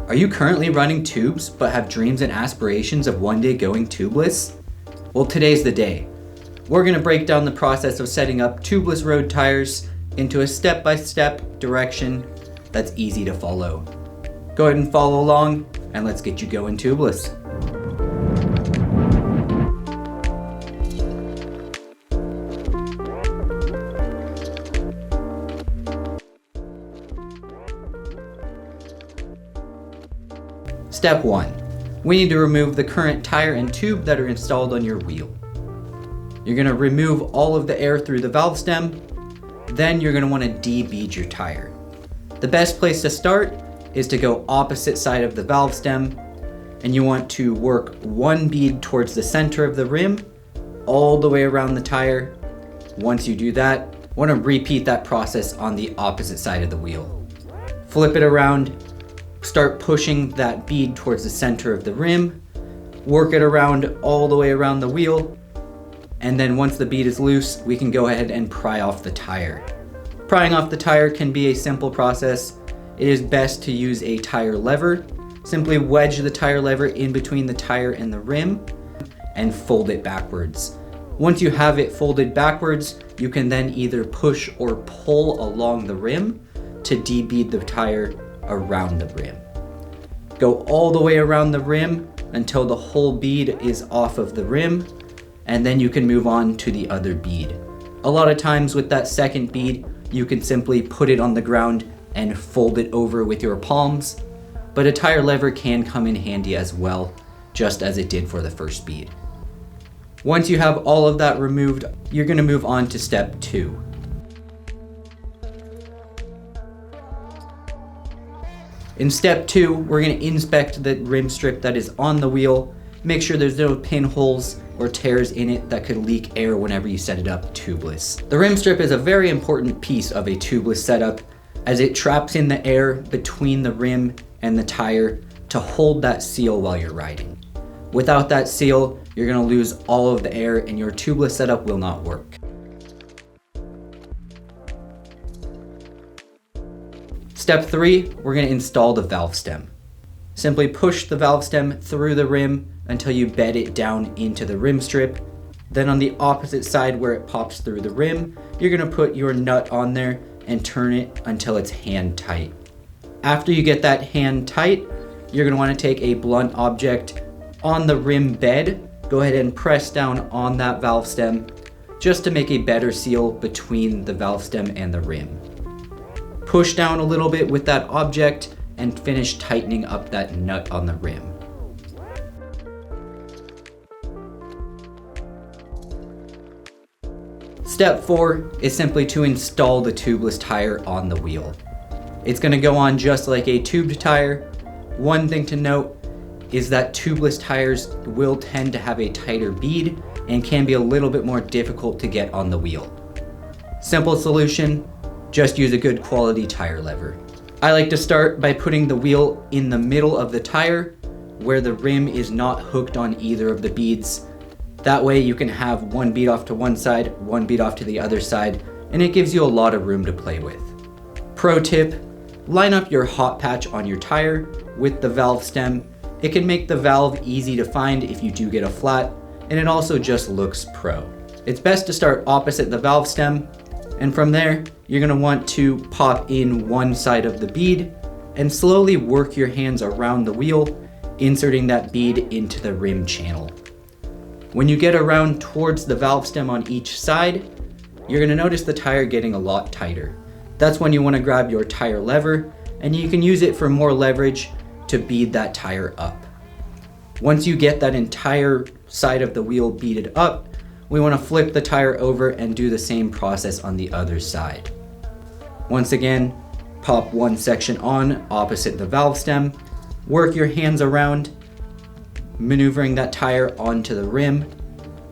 Are you currently running tubes but have dreams and aspirations of one day going tubeless? Well, today's the day. We're going to break down the process of setting up tubeless road tires into a step-by-step direction that's easy to follow. Go ahead and follow along and let's get you going tubeless. Step 1. We need to remove the current tire and tube that are installed on your wheel. You're going to remove all of the air through the valve stem. Then you're going to want to de-bead your tire. The best place to start is to go opposite side of the valve stem, and you want to work one bead towards the center of the rim all the way around the tire. Once you do that, you want to repeat that process on the opposite side of the wheel. Flip it around. Start pushing that bead towards the center of the rim, work it around all the way around the wheel, and then once the bead is loose, we can go ahead and pry off the tire. Prying off the tire can be a simple process. It is best to use a tire lever. Simply wedge the tire lever in between the tire and the rim and fold it backwards. Once you have it folded backwards, you can then either push or pull along the rim to de-bead the tire around the rim. Go all the way around the rim until the whole bead is off of the rim, and then you can move on to the other bead. A lot of times with that second bead, you can simply put it on the ground and fold it over with your palms, but a tire lever can come in handy as well, just as it did for the first bead. Once you have all of that removed, you're going to move on to step 2. In step 2, we're going to inspect the rim strip that is on the wheel, make sure there's no pinholes or tears in it that could leak air whenever you set it up tubeless. The rim strip is a very important piece of a tubeless setup as it traps in the air between the rim and the tire to hold that seal while you're riding. Without that seal, you're going to lose all of the air and your tubeless setup will not work. Step 3, we're going to install the valve stem. Simply push the valve stem through the rim until you bed it down into the rim strip. Then on the opposite side where it pops through the rim, you're going to put your nut on there and turn it until it's hand tight. After you get that hand tight, you're going to want to take a blunt object on the rim bed, go ahead and press down on that valve stem just to make a better seal between the valve stem and the rim. Push down a little bit with that object and finish tightening up that nut on the rim. Step 4 is simply to install the tubeless tire on the wheel. It's going to go on just like a tubed tire. One thing to note is that tubeless tires will tend to have a tighter bead and can be a little bit more difficult to get on the wheel. Simple solution. Just use a good quality tire lever. I like to start by putting the wheel in the middle of the tire where the rim is not hooked on either of the beads. That way you can have one bead off to one side, one bead off to the other side, and it gives you a lot of room to play with. Pro tip, line up your hot patch on your tire with the valve stem. It can make the valve easy to find if you do get a flat, and it also just looks pro. It's best to start opposite the valve stem, and from there, you're going to want to pop in one side of the bead and slowly work your hands around the wheel, inserting that bead into the rim channel. When you get around towards the valve stem on each side, you're going to notice the tire getting a lot tighter. That's when you want to grab your tire lever, and you can use it for more leverage to bead that tire up. Once you get that entire side of the wheel beaded up, we want to flip the tire over and do the same process on the other side. Once again, pop one section on opposite the valve stem, work your hands around, maneuvering that tire onto the rim.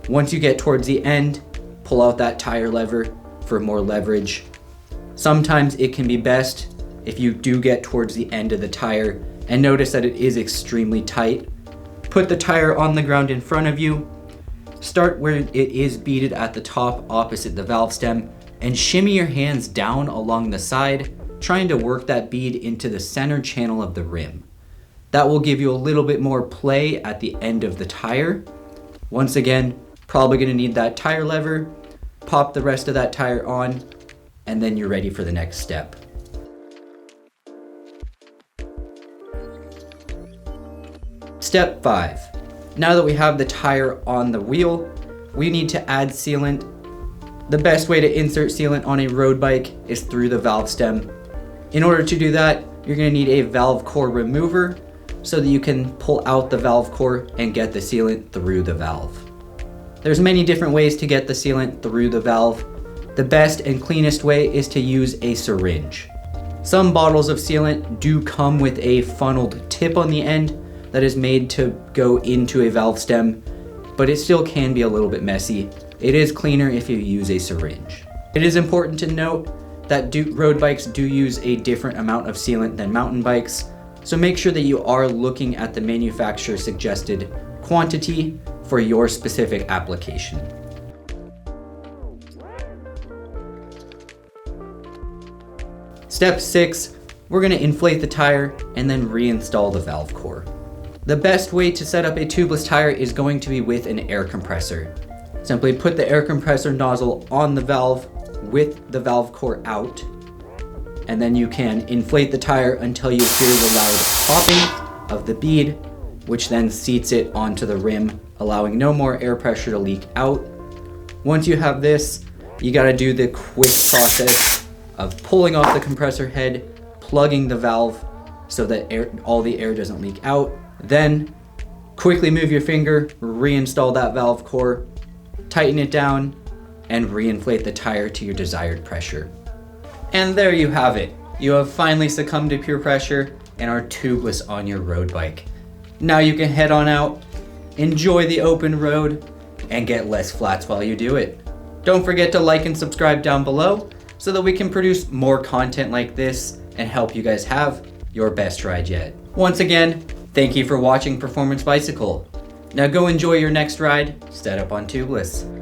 Once you get towards the end, pull out that tire lever for more leverage. Sometimes it can be best if you do get towards the end of the tire and notice that it is extremely tight. Put the tire on the ground in front of you. Start where it is beaded at the top opposite the valve stem and shimmy your hands down along the side, trying to work that bead into the center channel of the rim. That will give you a little bit more play at the end of the tire. Once again, probably going to need that tire lever. Pop the rest of that tire on, and then you're ready for the next step. Step 5. Now that we have the tire on the wheel, we need to add sealant. The best way to insert sealant on a road bike is through the valve stem. In order to do that, you're going to need a valve core remover so that you can pull out the valve core and get the sealant through the valve. There's many different ways to get the sealant through the valve. The best and cleanest way is to use a syringe. Some bottles of sealant do come with a funneled tip on the end that is made to go into a valve stem, but it still can be a little bit messy. It is cleaner if you use a syringe. It is important to note that road bikes do use a different amount of sealant than mountain bikes, so make sure that you are looking at the manufacturer's suggested quantity for your specific application. Step 6, we're going to inflate the tire and then reinstall the valve core. The best way to set up a tubeless tire is going to be with an air compressor. Simply put the air compressor nozzle on the valve with the valve core out, and then you can inflate the tire until you hear the loud popping of the bead, which then seats it onto the rim, allowing no more air pressure to leak out. Once you have this, you gotta do the quick process of pulling off the compressor head, plugging the valve so that all the air doesn't leak out. Then quickly move your finger, reinstall that valve core, tighten it down, and reinflate the tire to your desired pressure. And there you have it. You have finally succumbed to peer pressure and are tubeless on your road bike. Now you can head on out, enjoy the open road, and get less flats while you do it. Don't forget to like and subscribe down below so that we can produce more content like this and help you guys have your best ride yet. Once again, thank you for watching Performance Bicycle. Now go enjoy your next ride, set up on Tubeless.